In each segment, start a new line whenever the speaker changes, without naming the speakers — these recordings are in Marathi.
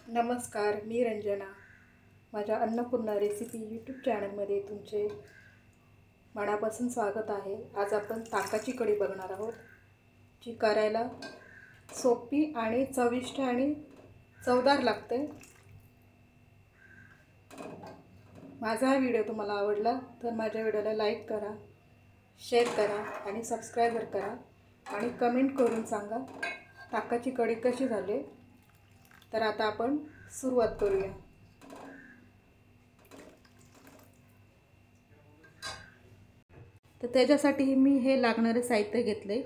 नमस्कार, मी रंजना. माझ्या अन्नपूर्णा रेसिपी यूट्यूब चॅनलमध्ये तुमचे मनापासून स्वागत आहे. आज आपण ताकाची कढी बघणार आहोत, जी करायला सोपी आणि चविष्ट आणि चवदार लागते. माझा हा व्हिडिओ तुम्हाला आवडला तर माझ्या व्हिडिओला लाईक करा, शेअर करा आणि सबस्क्राईब करा आणि कमेंट करून सांगा ताकाची कढी कशी झाली. तर आता आपण सुरुवात करूया. तर त्याच्यासाठी मी हे लागणारे साहित्य घेतले.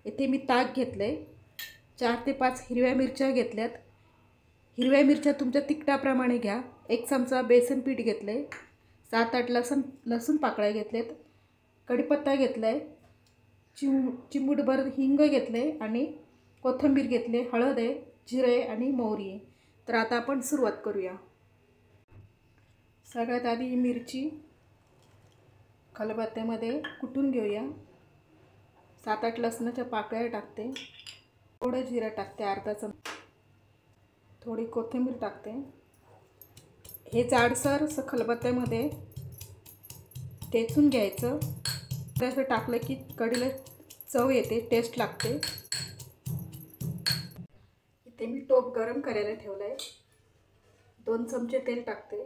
इथे मी ताक घेतले, 4 ते 5 हिरव्या मिरच्या घेतल्यात. हिरव्या मिरच्या तुमच्या तिखटाप्रमाणे घ्या. 1 चमचा बेसन पीठ घेतले, 7-8 लसूण पाकळ्या घेतलेत, कढीपत्ता घेतलाय, चिमूटभर हिंग घेतले आणि कोथिंबीर घेतले, हळद आहे, जिरे आणि मोहरी आहे. तर आता आपण सुरुवात करूया. सगळ्यात आधी ही मिरची खलबत्त्यामध्ये कुटून घेऊया. 7-8 लसणाच्या पाकळ्या टाकते, थोडं जिरं टाकते, अर्धा चमचा, थोडी कोथिंबीर टाकते. हे जाडसर असं खलबत्त्यामध्ये ठेचून घ्यायचं. असं टाकलं की कढीला चव येते, टेस्ट लागते. इथे मी टोप गरम करायला ठेवलं आहे. 2 चमचे तेल टाकते.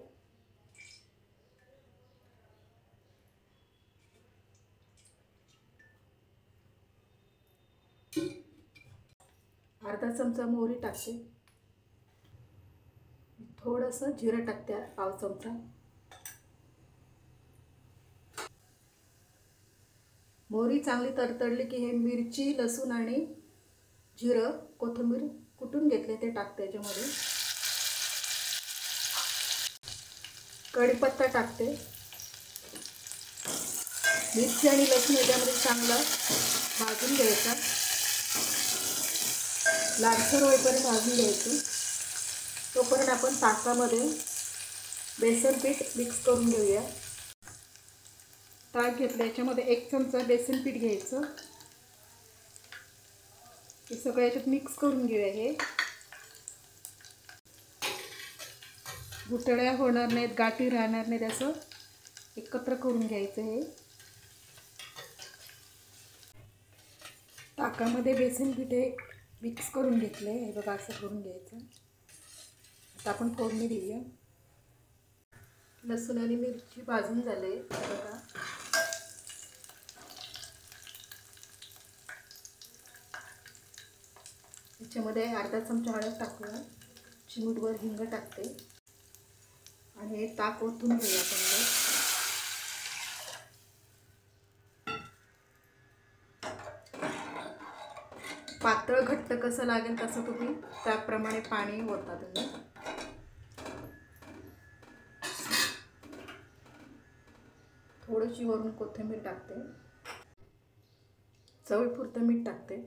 अर्धा चमचा मोहरी टाकते, थोडंसं जिरं टाकते, पाव चमचा. मोहरी चांगली तडतडली की हे मिरची, लसूण आणि जिरं, कोथिंबीर कुटून घेतले ते टाकते. त्याच्यामध्ये कढीपत्ता टाकते. मिरची आणि लसूण याच्यामध्ये चांगलं भाजून घ्यायचा, लालसर होईपर्यंत भाजून घ्यायचं. तोपर्यंत आपण ताकामध्ये बेसन पीठ मिक्स करून घेऊया. ताक घेतलं, याच्यामध्ये 1 चमचा बेसन पीठ घ्यायचं. हे सगळं याच्यात मिक्स करून घेऊया. हे गुठळ्या होणार नाहीत, गाठी राहणार नाहीत, असं एकत्र करून घ्यायचं. हे ताकामध्ये बेसन पीठ हे मिक्स करून घेतलं आहे. हे बघा, असं करून घ्यायचं. आता आपण फोडणी देऊया. लसूण आणि मिरची भाजून झाले बघा. याच्यामध्ये अर्धा चमचा हळद टाकूया, चिमूटभर हिंग टाकते आणि हे ताक ओतून घेऊया आपण. पातळ घट्ट कसं लागेल तसं तुम्ही त्याप्रमाणे पाणी ओता तुम्ही. थोडीशी वरून कोथिंबीर टाकते, चवीपुरतं मीठ टाकते.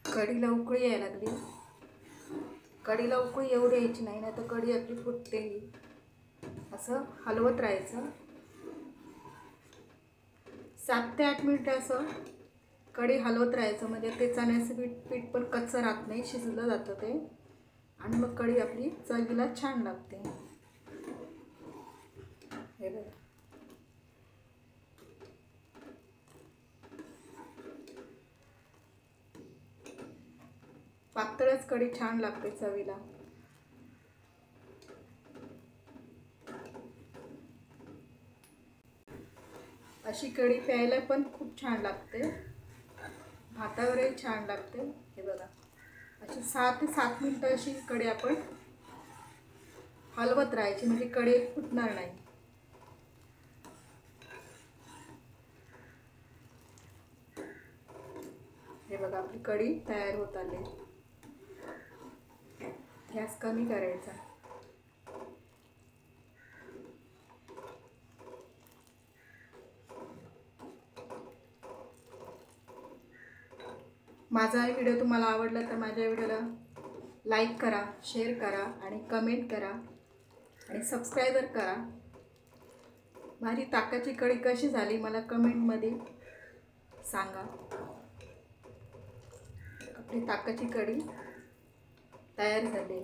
कढीला उकळी यायला लागली. कढीला उकळी एवढी यायची नाही, तर कढी आपली फुटते. असं हलवत राहायचं. 7 ते 8 मिनिटं असं कढी हलवत राहायचं, म्हणजे ते चण्याचं पीठ पण कच्चं राहत नाही, शिजलं जातं ते. आणि मग कढी आपली चवीला छान लागते. हे बघा, पातळच कढी छान लागते चवीला. अशी कढी प्यायला पण खूप छान लागते, भातावरही छान लागते. हे बघा, अशी 6 ते 7 मिनिटं अशी कढी आपण हलवत राहायची, म्हणजे कढी फुटणार नाही. हे बघा, आपली कढी तयार होत आली. गॅस कमी करायचा. माझा हा व्हिडिओ तुम्हाला आवडला तर माझ्या व्हिडिओला लाईक करा, शेअर करा आणि कमेंट करा आणि सबस्क्राईब करा. माझी ताकाची कढी कशी झाली मला कमेंटमध्ये सांगा. आपली ताकाची कढी तयार झाले.